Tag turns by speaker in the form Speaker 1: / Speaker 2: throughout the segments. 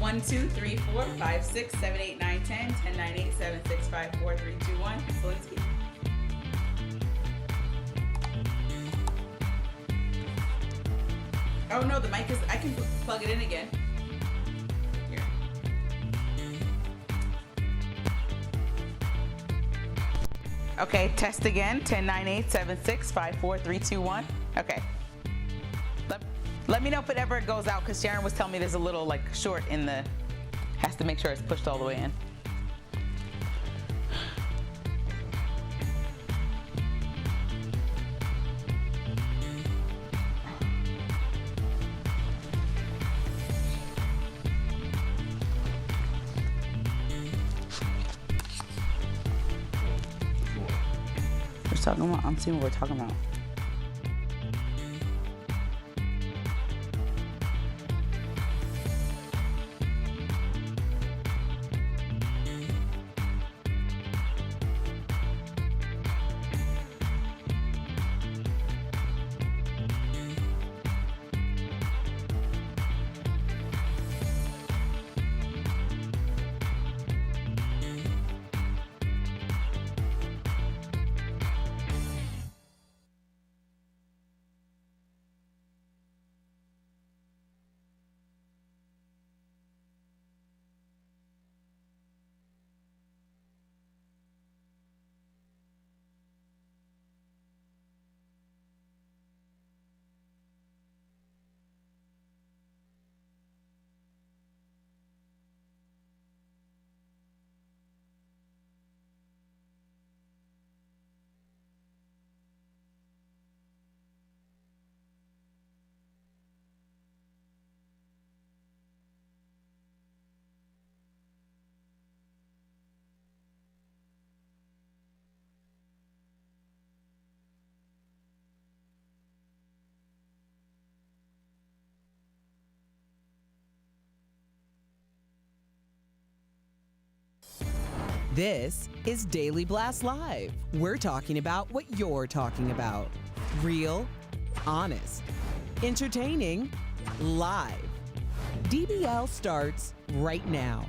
Speaker 1: 1, 2, 3, 4, 5, 6, 7, 8, 9, 10, 10, 9, 8, 7, 6, 5, 4, 3, 2, 1. Lindsay. Oh no, the mic is, I can plug it in again. Here. Okay, test again. 10, 9, 8, 7, 6, 5, 4, 3, 2, 1. Okay. Let me know if it ever goes out, because Sharon was telling me there's a little like short in the, has to make sure it's pushed all the way in. We're talking about, I'm seeing what we're talking about.
Speaker 2: This is Daily Blast Live. We're talking about what you're talking about. Real, honest, entertaining, live. DBL starts right now.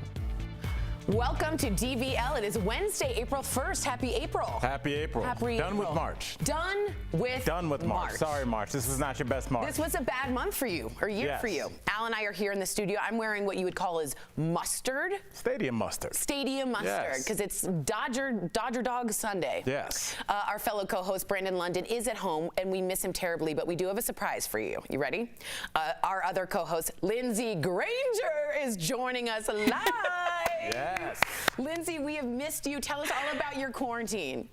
Speaker 3: Welcome to DBL. It is Wednesday, April 1st. Happy April.
Speaker 4: Happy April.
Speaker 3: Happy
Speaker 4: Done
Speaker 3: April.
Speaker 4: with March.
Speaker 3: Done with
Speaker 4: March. Sorry, March. This was not your best March.
Speaker 3: This was a bad month for you, or year for you. Al and I are here in the studio. I'm wearing what you would call as mustard.
Speaker 4: Stadium mustard.
Speaker 3: Stadium mustard, because it's Dodger Dog Sunday.
Speaker 4: Yes.
Speaker 3: Our fellow co-host Brandon London is at home, and we miss him terribly, but we do have a surprise for you. You ready? Our other co-host, Lindsay Granger, is joining us live.
Speaker 4: Yes.
Speaker 3: Lindsay, we have missed you. Tell us all about your quarantine.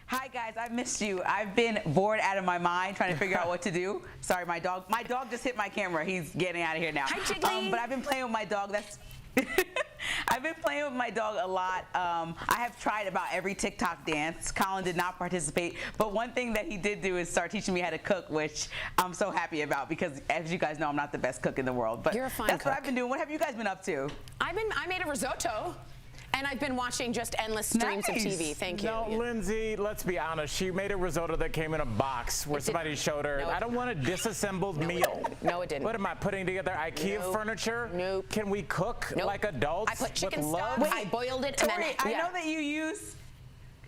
Speaker 1: Hi guys, I missed you. I've been bored out of my mind trying to figure out what to do. Sorry, my dog just hit my camera. He's getting out of here now.
Speaker 3: Hi, Jiggly.
Speaker 1: But I've been playing with my dog. I've been playing with my dog a lot. I have tried about every TikTok dance. Colin did not participate, but one thing that he did do is start teaching me how to cook, which I'm so happy about because, as you guys know, I'm not the best cook in the world. But
Speaker 3: you're a fine
Speaker 1: that's
Speaker 3: cook.
Speaker 1: What I've been doing. What have you guys been up to?
Speaker 3: I made a risotto. And I've been watching just endless streams of TV. Thank you.
Speaker 4: No, Lindsay, let's be honest. She made a risotto that came in a box where somebody showed her.
Speaker 3: No,
Speaker 4: I don't want a disassembled meal.
Speaker 3: No, it didn't.
Speaker 4: What am I putting together? IKEA furniture?
Speaker 3: Nope.
Speaker 4: Can we cook like adults?
Speaker 3: I put chicken
Speaker 4: with
Speaker 3: stock.
Speaker 4: love?
Speaker 3: I boiled it.
Speaker 1: Tori,
Speaker 3: and then,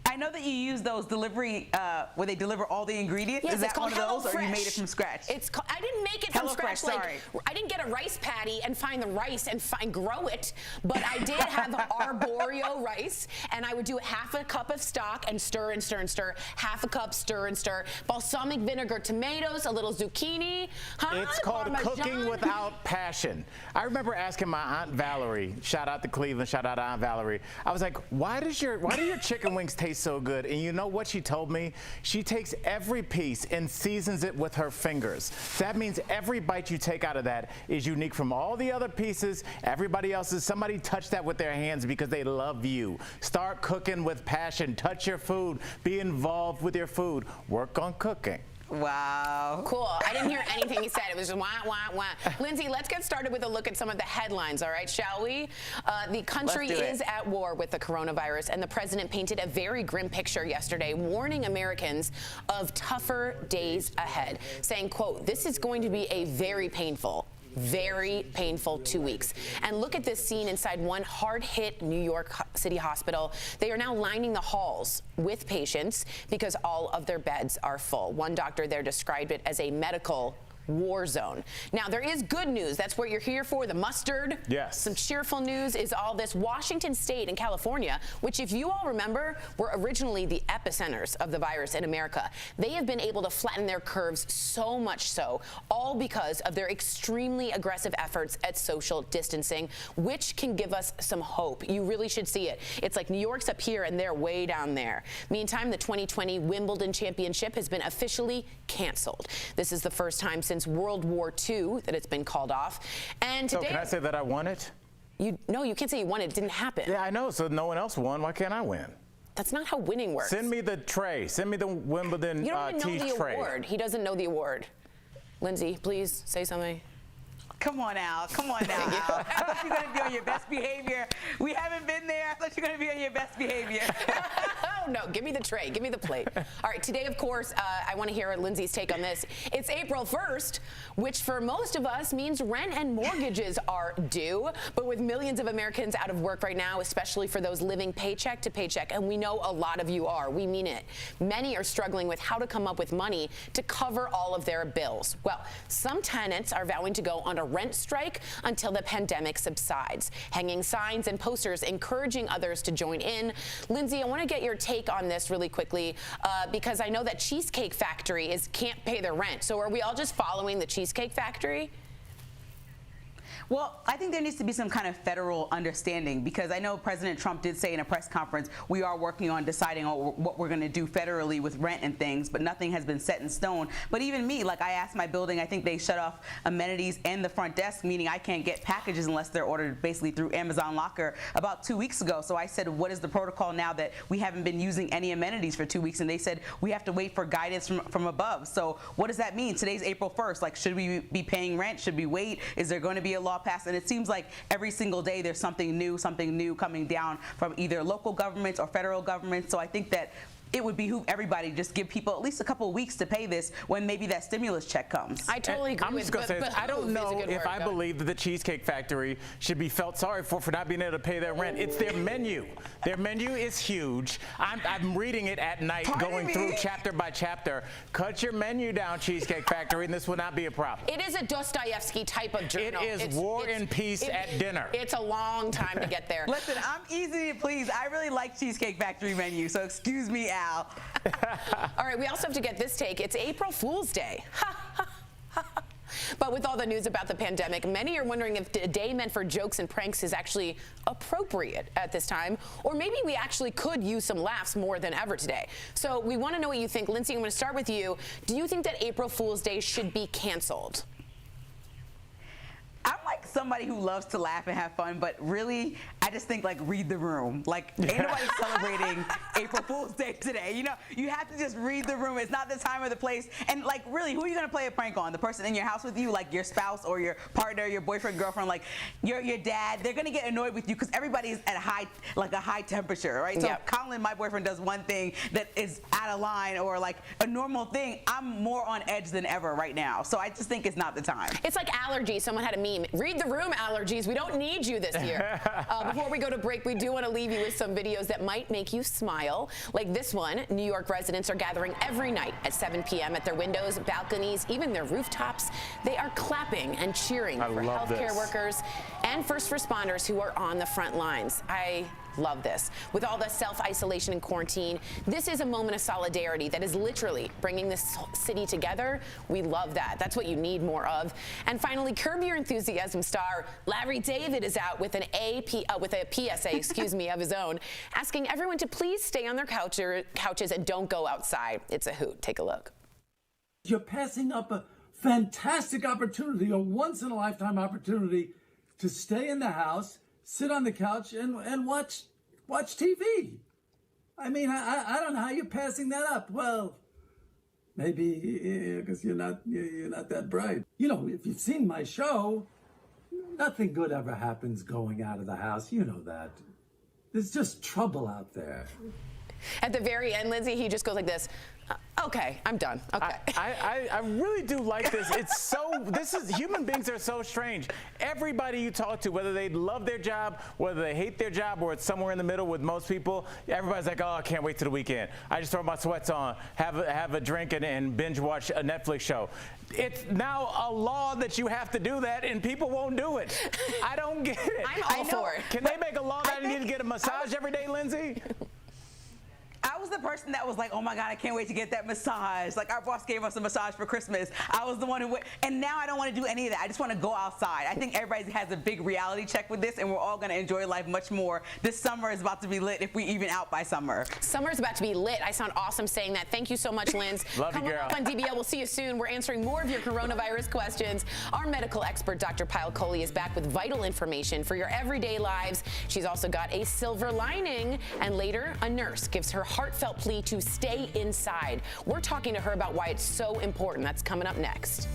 Speaker 1: I know that you use those delivery where they deliver all the ingredients.
Speaker 3: Yes,
Speaker 1: is that one of those, or you made it from scratch?
Speaker 3: I didn't make it from scratch.
Speaker 1: Sorry.
Speaker 3: I didn't get a rice patty and find the rice and grow it, but I did have arborio rice, and I would do half a cup of stock and stir and stir and stir. Half a cup, stir and stir. Balsamic vinegar, tomatoes, a little zucchini.
Speaker 4: It's called
Speaker 3: Parmesan.
Speaker 4: cooking without passion. I remember asking my Aunt Valerie, shout out to Cleveland, shout out to Aunt Valerie. I was like, why do your chicken wings taste so good? And you know what she told me? She takes every piece and seasons it with her fingers. That means every bite you take out of that is unique from all the other pieces. Everybody else's. Somebody touched that with their hands because they love you. Start cooking with passion. Touch your food. Be involved with your food. Work on cooking.
Speaker 1: Wow.
Speaker 3: Cool. I didn't hear anything he said. It was just wah, wah, wah. Lindsay, let's get started with a look at some of the headlines, all right, shall we? The country is at war with the coronavirus, and the president painted a very grim picture yesterday, warning Americans of tougher days ahead, saying, quote, this is going to be a very painful very painful 2 weeks. And look at this scene inside one hard-hit New York City hospital. They are now lining the halls with patients because all of their beds are full. One doctor there described it as a medical war zone. Now, there is good news. That's what you're here for, the mustard.
Speaker 4: Yes.
Speaker 3: Some cheerful news is all this. Washington State and California, which, if you all remember, were originally the epicenters of the virus in America, they have been able to flatten their curves so much so, all because of their extremely aggressive efforts at social distancing, which can give us some hope. You really should see it. It's like New York's up here and they're way down there. Meantime, the 2020 Wimbledon Championship has been officially canceled. This is the first time since World War II that it's been called off. And today,
Speaker 4: So can I say that I won it?
Speaker 3: No, you can't say you won it. It didn't happen.
Speaker 4: Yeah, I know. So no one else won. Why can't I win?
Speaker 3: That's not how winning works.
Speaker 4: Send me the tray. Send me the Wimbledon
Speaker 3: You don't even know the
Speaker 4: tray.
Speaker 3: award. He doesn't know the award. Lindsay, please say something.
Speaker 1: Come on, Al. Come on now, Al. I thought you were going to be on your best behavior. We haven't been there. I thought you were going to be on your best behavior.
Speaker 3: Oh, no. Give me the tray. Give me the plate. All right. Today, of course, I want to hear Lindsay's take on this. It's April 1st, which for most of us means rent and mortgages are due. But with millions of Americans out of work right now, especially for those living paycheck to paycheck, and we know a lot of you are, we mean it, many are struggling with how to come up with money to cover all of their bills. Well, some tenants are vowing to go on a rent strike until the pandemic subsides, hanging signs and posters encouraging others to join in. Lindsay, I want to get your take on this really quickly because I know that Cheesecake Factory can't pay their rent. So are we all just following the Cheesecake Factory?
Speaker 1: Well, I think there needs to be some kind of federal understanding because I know President Trump did say in a press conference, we are working on deciding what we're going to do federally with rent and things, but nothing has been set in stone. But even me, like I asked my building, I think they shut off amenities and the front desk, meaning I can't get packages unless they're ordered basically through Amazon Locker about 2 weeks ago. So I said, what is the protocol now that we haven't been using any amenities for 2 weeks? And they said, we have to wait for guidance from above. So what does that mean? Today's April 1st. Like, should we be paying rent? Should we wait? Is there going to be a law passed? And it seems like every single day there's something new coming down from either local governments or federal governments. So I think that it would behoove everybody to just give people at least a couple of weeks to pay this when maybe that stimulus check comes.
Speaker 3: I totally agree.
Speaker 4: I'm just going to say this. I don't know if I believe that the Cheesecake Factory should be felt sorry for not being able to pay their rent. It's their menu. Their menu is huge. I'm reading it at night, going through chapter by chapter. Cut your menu down, Cheesecake Factory, and this will not be a problem.
Speaker 3: It is a Dostoevsky type of journal.
Speaker 4: It is War and Peace at dinner.
Speaker 3: It's a long time to get there.
Speaker 1: Listen, I'm easy to please. I really like Cheesecake Factory menu, so excuse me, Al.
Speaker 3: All right, we also have to get this take. It's April Fool's Day. But with all the news about the pandemic, many are wondering if a day meant for jokes and pranks is actually appropriate at this time, or maybe we actually could use some laughs more than ever today. So we want to know what you think. Lindsay, I'm going to start with you. Do you think that April Fool's Day should be canceled?
Speaker 1: I'm like somebody who loves to laugh and have fun, but really, I just think like read the room. Like ain't nobody celebrating April Fool's Day today. You know, you have to just read the room. It's not the time or the place. And like really, who are you gonna play a prank on? The person in your house with you, like your spouse or your partner, your boyfriend, girlfriend, like your dad. They're gonna get annoyed with you because everybody's at a high temperature, right? So if Colin, my boyfriend, does one thing that is out of line or like a normal thing, I'm more on edge than ever right now. So I just think it's not the time.
Speaker 3: It's like allergies. Someone had a meme. Read the room, allergies. We don't need you this year. Before we go to break, we do want to leave you with some videos that might make you smile. Like this one, New York residents are gathering every night at 7 p.m. at their windows, balconies, even their rooftops. They are clapping and cheering for healthcare workers and first responders who are on the front lines. I love this. With all the self-isolation and quarantine, this is a moment of solidarity that is literally bringing this city together. We love that. That's what you need more of. And finally, Curb Your Enthusiasm star Larry David is out with a PSA, excuse me, of his own, asking everyone to please stay on their couches and don't go outside. It's a hoot. Take a look.
Speaker 5: You're passing up a fantastic opportunity, a once-in-a-lifetime opportunity to stay in the house, sit on the couch and watch TV. I mean, I don't know how you're passing that up. Well, maybe because you're not that bright. You know, if you've seen my show, nothing good ever happens going out of the house. You know that. There's just trouble out there.
Speaker 3: At the very end, Lindsay, he just goes like this. Okay, I'm done. Okay.
Speaker 4: I really do like this. Human beings are so strange. Everybody you talk to, whether they love their job, whether they hate their job, or it's somewhere in the middle with most people, everybody's like, oh, I can't wait till the weekend. I just throw my sweats on, have a drink, and binge watch a Netflix show. It's now a law that you have to do that, and people won't do it. I don't get it.
Speaker 3: I'm all for it.
Speaker 4: Can they make a law that I need to get a massage every day, Lindsay?
Speaker 1: I was the person that was like, oh my God, I can't wait to get that massage. Like, our boss gave us a massage for Christmas. I was the one who went, and now I don't want to do any of that. I just want to go outside. I think everybody has a big reality check with this, and we're all going to enjoy life much more. This summer is about to be lit if we even out by summer.
Speaker 3: Summer's about to be lit. I sound awesome saying that. Thank you so much, Linz.
Speaker 4: Love you, girl.
Speaker 3: Come on DBL. We'll see you soon. We're answering more of your coronavirus questions. Our medical expert, Dr. Payal Kohli, is back with vital information for your everyday lives. She's also got a silver lining. And later, a nurse gives her heartfelt plea to stay inside. We're talking to her about why it's so important. That's coming up next.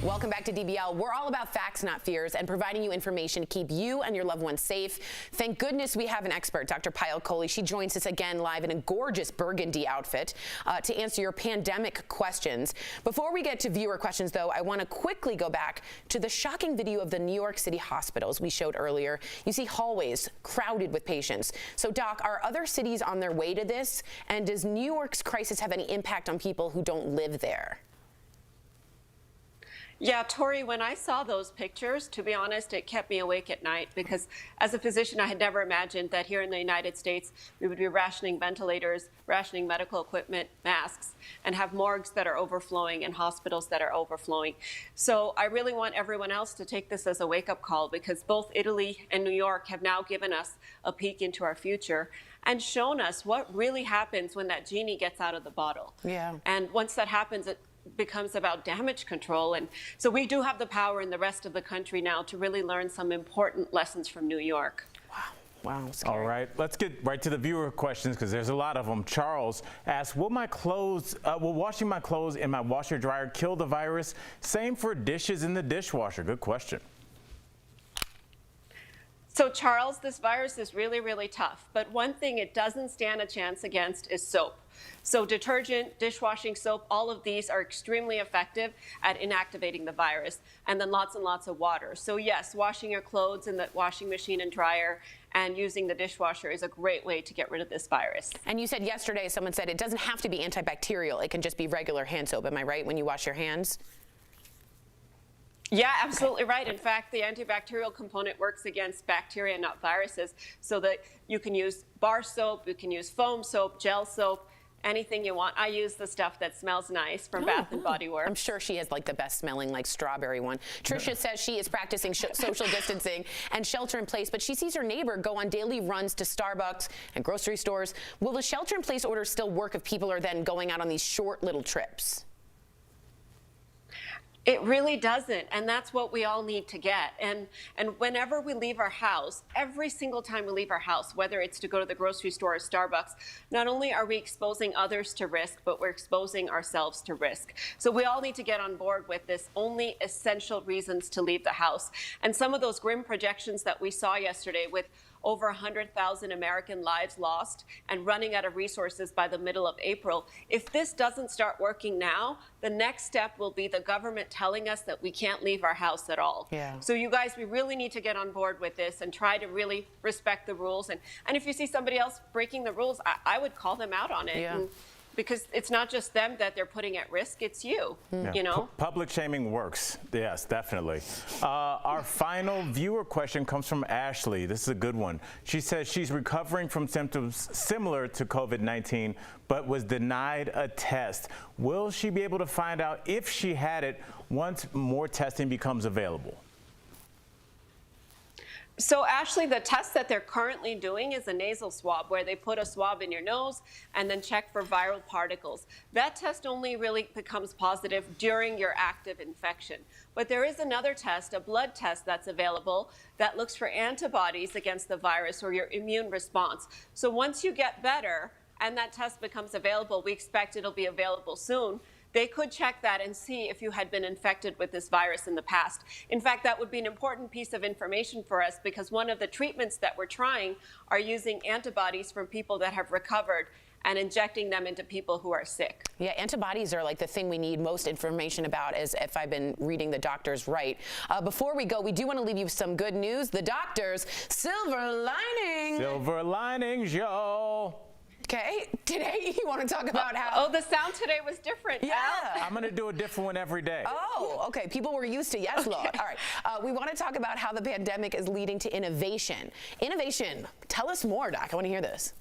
Speaker 3: Welcome back to DBL. We're all about facts, not fears, and providing you information to keep you and your loved ones safe. Thank goodness we have an expert, Dr. Payal Kohli. She joins us again live in a gorgeous burgundy outfit to answer your pandemic questions. Before we get to viewer questions, though, I want to quickly go back to the shocking video of the New York City hospitals we showed earlier. You see hallways crowded with patients. So, Doc, are other cities on their way to this? And does New York's crisis have any impact on people who don't live there?
Speaker 6: Yeah, Tori, when I saw those pictures, to be honest, it kept me awake at night because as a physician, I had never imagined that here in the United States, we would be rationing ventilators, rationing medical equipment, masks, and have morgues that are overflowing and hospitals that are overflowing. So I really want everyone else to take this as a wake-up call because both Italy and New York have now given us a peek into our future and shown us what really happens when that genie gets out of the bottle.
Speaker 3: Yeah.
Speaker 6: And once that happens, it becomes about damage control. And so we do have the power in the rest of the country now to really learn some important lessons from New York.
Speaker 3: Wow.
Speaker 4: All right, let's get right to the viewer questions because there's a lot of them. Charles asks, will washing my clothes in my washer dryer kill the virus? Same for dishes in the dishwasher. Good question.
Speaker 6: So Charles, this virus is really, really tough. But one thing it doesn't stand a chance against is soap. So detergent, dishwashing soap, all of these are extremely effective at inactivating the virus. And then lots and lots of water. So yes, washing your clothes in the washing machine and dryer and using the dishwasher is a great way to get rid of this virus.
Speaker 3: And you said yesterday, someone said it doesn't have to be antibacterial. It can just be regular hand soap. Am I right when you wash your hands?
Speaker 6: Yeah, absolutely right. In fact, the antibacterial component works against bacteria, not viruses, so that you can use bar soap, you can use foam soap, gel soap, anything you want. I use the stuff that smells nice from Bath and Body Works.
Speaker 3: I'm sure she has like the best smelling like strawberry one. Trisha says she is practicing social distancing and shelter in place, but she sees her neighbor go on daily runs to Starbucks and grocery stores. Will the shelter in place order still work if people are then going out on these short little trips?
Speaker 6: It really doesn't, and that's what we all need to get. And whenever we leave our house, every single time we leave our house, whether it's to go to the grocery store or Starbucks, not only are we exposing others to risk, but we're exposing ourselves to risk. So we all need to get on board with this only essential reasons to leave the house. And some of those grim projections that we saw yesterday with over 100,000 American lives lost and running out of resources by the middle of April. If this doesn't start working now, the next step will be the government telling us that we can't leave our house at all.
Speaker 3: Yeah.
Speaker 6: So you guys, we really need to get on board with this and try to really respect the rules. And if you see somebody else breaking the rules, I would call them out on it.
Speaker 3: Yeah.
Speaker 6: Because it's not just them that they're putting at risk, it's you, you know?
Speaker 4: Public shaming works. Yes, definitely. Our final viewer question comes from Ashley. This is a good one. She says she's recovering from symptoms similar to COVID-19, but was denied a test. Will she be able to find out if she had it once more testing becomes available?
Speaker 6: So Ashley, the test that they're currently doing is a nasal swab where they put a swab in your nose and then check for viral particles. That test only really becomes positive during your active infection. But there is another test, a blood test that's available that looks for antibodies against the virus or your immune response. So once you get better and that test becomes available, we expect it'll be available soon, they could check that and see if you had been infected with this virus in the past. In fact, that would be an important piece of information for us because one of the treatments that we're trying are using antibodies from people that have recovered and injecting them into people who are sick.
Speaker 3: Yeah, antibodies are like the thing we need most information about, as if I've been reading the doctors right. Before we go, we do want to leave you some good news. The doctors, silver lining.
Speaker 4: Silver linings, yo.
Speaker 3: Okay, today you want to talk about how...
Speaker 6: Oh, the sound today was different.
Speaker 3: Yeah.
Speaker 4: I'm going to do a different one every day.
Speaker 3: Oh, okay. People were used to yes, Lord. All right. We want to talk about how the pandemic is leading to innovation. Innovation. Tell us more, Doc. I want to hear this.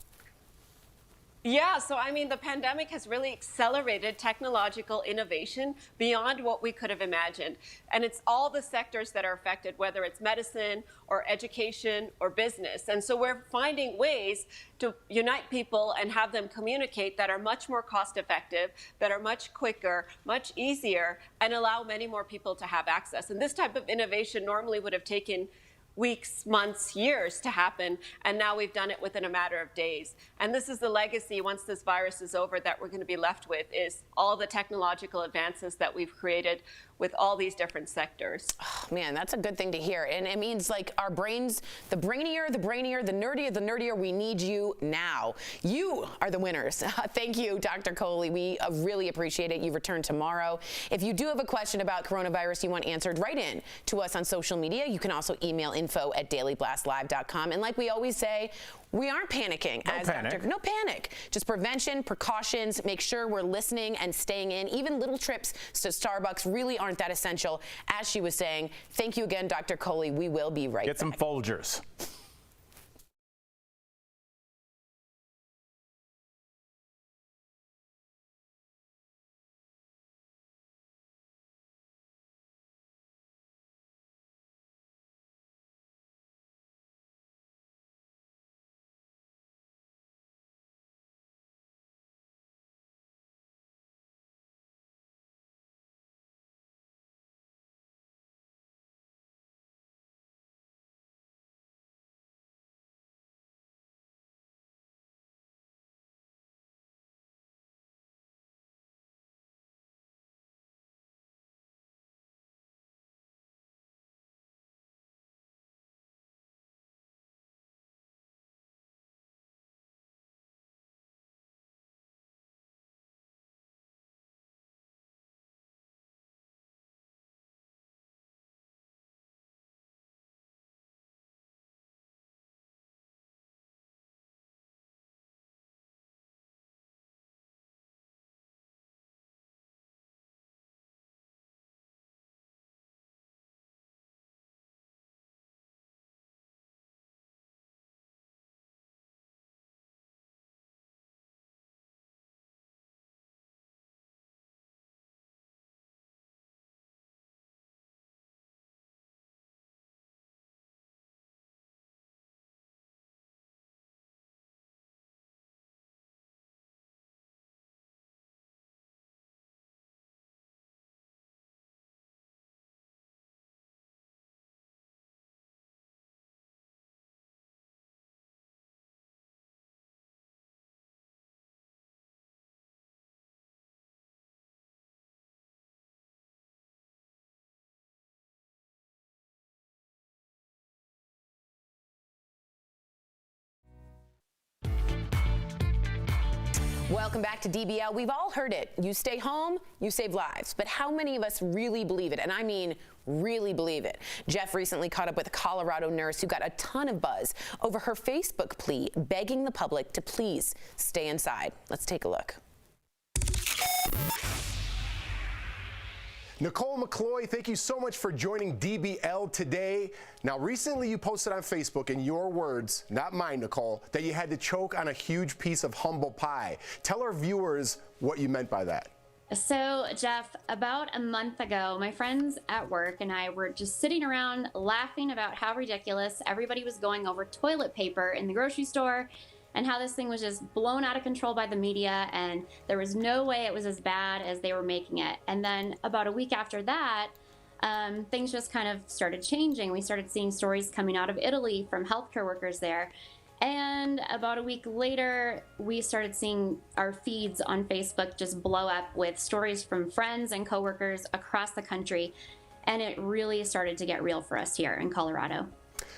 Speaker 6: Yeah, so I mean, the pandemic has really accelerated technological innovation beyond what we could have imagined. And it's all the sectors that are affected, whether it's medicine or education or business. And so we're finding ways to unite people and have them communicate that are much more cost effective, that are much quicker, much easier, and allow many more people to have access. And this type of innovation normally would have taken weeks, months, years to happen, and now we've done it within a matter of days. And this is the legacy, once this virus is over, that we're going to be left with, is all the technological advances that we've created with all these different sectors.
Speaker 3: Oh, man, that's a good thing to hear. And it means like our brains, the brainier, the nerdier, we need you now. You are the winners. Thank you, Dr. Coley. We really appreciate it. You return tomorrow. If you do have a question about coronavirus you want answered, write in to us on social media. You can also email info@dailyblastlive.com. And like we always say, we aren't panicking. No panic. Just prevention, precautions, make sure we're listening and staying in. Even little trips to Starbucks really aren't that essential. As she was saying, thank you again, Dr. Coley. We will be right back.
Speaker 4: Get some Folgers.
Speaker 3: Welcome back to DBL. We've all heard it. You stay home, you save lives. But how many of us really believe it? And I mean really believe it. Jeff recently caught up with a Colorado nurse who got a ton of buzz over her Facebook plea begging the public to please stay inside. Let's take a look.
Speaker 7: Nicole McCloy, thank you so much for joining DBL today. Now, recently you posted on Facebook, in your words, not mine, Nicole, that you had to choke on a huge piece of humble pie. Tell our viewers what you meant by that.
Speaker 8: So, Jeff, about a month ago, my friends at work and I were just sitting around laughing about how ridiculous everybody was going over toilet paper in the grocery store and how this thing was just blown out of control by the media and there was no way it was as bad as they were making it. And then about a week after that, things just kind of started changing. We started seeing stories coming out of Italy from healthcare workers there. And about a week later, we started seeing our feeds on Facebook just blow up with stories from friends and coworkers across the country. And it really started to get real for us here in Colorado.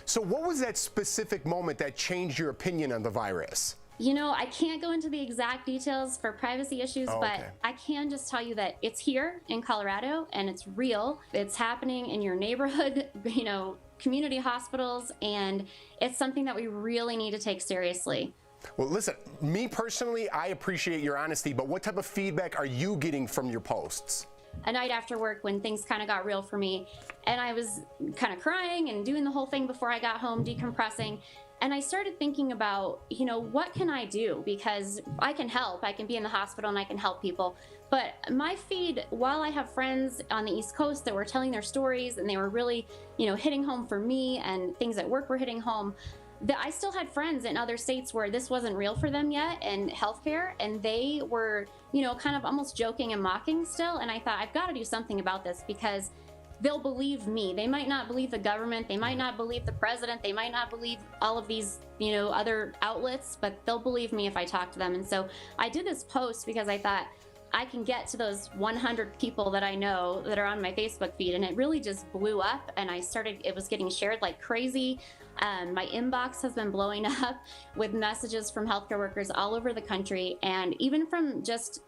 Speaker 7: So what was that specific moment that changed your opinion on the virus?
Speaker 8: You know, I can't go into the exact details for privacy issues, but
Speaker 7: okay.
Speaker 8: I can just tell you that it's here in Colorado and it's real. It's happening in your neighborhood, you know, community hospitals, and it's something that we really need to take seriously.
Speaker 7: Well, listen, me personally, I appreciate your honesty, but what type of feedback are you getting from your posts?
Speaker 8: A night after work when things kind of got real for me, and I was kind of crying and doing the whole thing before I got home, decompressing. And I started thinking about, you know, what can I do? Because I can help. I can be in the hospital and I can help people. But my feed, while I have friends on the East Coast that were telling their stories and they were really, you know, hitting home for me and things at work were hitting home, that I still had friends in other states where this wasn't real for them yet in healthcare, and they were, you know, kind of almost joking and mocking still. And I thought, I've got to do something about this because they'll believe me. They might not believe the government. They might not believe the president. They might not believe all of these, you know, other outlets, but they'll believe me if I talk to them. And so I did this post because I thought I can get to those 100 people that I know that are on my Facebook feed. And it really just blew up. And it was getting shared like crazy. My inbox has been blowing up with messages from healthcare workers all over the country, and even from just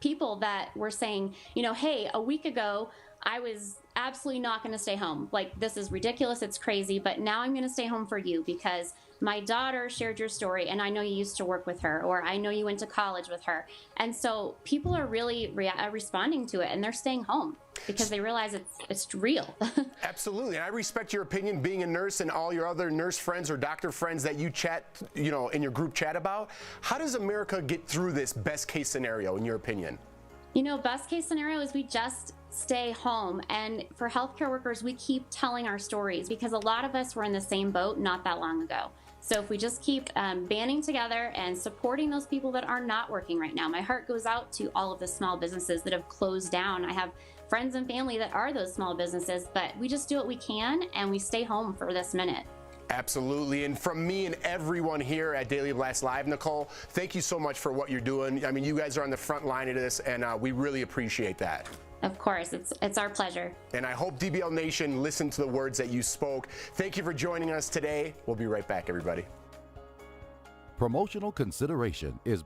Speaker 8: people that were saying, you know, hey, a week ago, I was absolutely not going to stay home. Like, this is ridiculous. It's crazy. But now I'm going to stay home for you because my daughter shared your story and I know you used to work with her, or I know you went to college with her. And so people are really responding to it, and they're staying home because they realize it's real.
Speaker 7: Absolutely. And I respect your opinion, being a nurse and all your other nurse friends or doctor friends that you chat, you know, in your group chat about. How does America get through this best case scenario, in your opinion?
Speaker 8: You know, best case scenario is we just stay home. And for healthcare workers, we keep telling our stories because a lot of us were in the same boat not that long ago. So if we just keep banding together and supporting those people that are not working right now, my heart goes out to all of the small businesses that have closed down. I have friends and family that are those small businesses, but we just do what we can and we stay home for this minute.
Speaker 7: Absolutely. And from me and everyone here at Daily Blast Live, Nicole, thank you so much for what you're doing. I mean, you guys are on the front line of this, and we really appreciate that.
Speaker 8: Of course, it's our pleasure.
Speaker 7: And I hope DBL Nation listened to the words that you spoke. Thank you for joining us today. We'll be right back, everybody.
Speaker 9: Promotional consideration is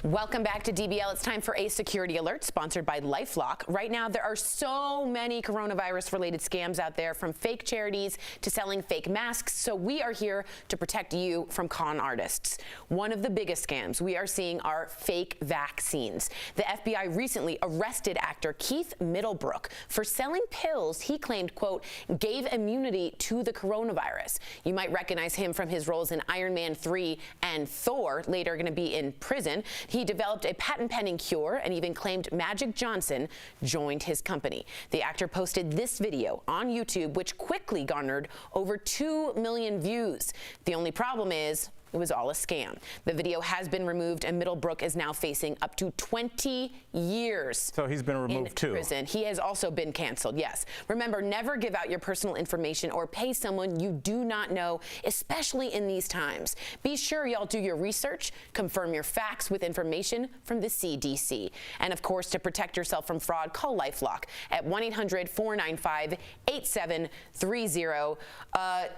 Speaker 3: Welcome back to DBL. It's time for a security alert sponsored by LifeLock. Right now, there are so many coronavirus-related scams out there, from fake charities to selling fake masks. So we are here to protect you from con artists. One of the biggest scams we are seeing are fake vaccines. The FBI recently arrested actor Keith Middlebrook for selling pills he claimed, quote, gave immunity to the coronavirus. You might recognize him from his roles in Iron Man 3 and Thor, later going to be in prison. He developed a patent-pending cure and even claimed Magic Johnson joined his company. The actor posted this video on YouTube, which quickly garnered over 2 million views. The only problem is, it was all a scam. The video has been removed, and Middlebrook is now facing up to 20 years.
Speaker 4: So he's been removed too.
Speaker 3: Prison. He has also been canceled, yes. Remember, never give out your personal information or pay someone you do not know, especially in these times. Be sure y'all do your research, confirm your facts with information from the CDC. And of course, to protect yourself from fraud, call LifeLock at 1-800-495-8730.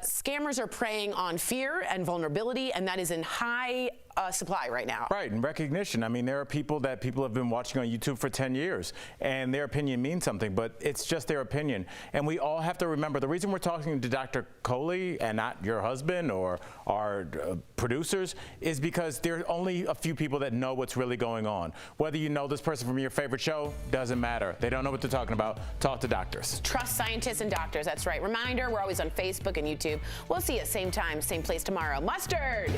Speaker 3: Scammers are preying on fear and vulnerability, and that is in high supply right now.
Speaker 4: Right, and recognition. I mean, there are people have been watching on YouTube for 10 years, and their opinion means something, but it's just their opinion. And we all have to remember, the reason we're talking to Dr. Coley and not your husband or our producers is because there are only a few people that know what's really going on. Whether you know this person from your favorite show, doesn't matter. They don't know what they're talking about. Talk to doctors.
Speaker 3: Trust scientists and doctors, that's right. Reminder, we're always on Facebook and YouTube. We'll see you same time, same place tomorrow. Mustard!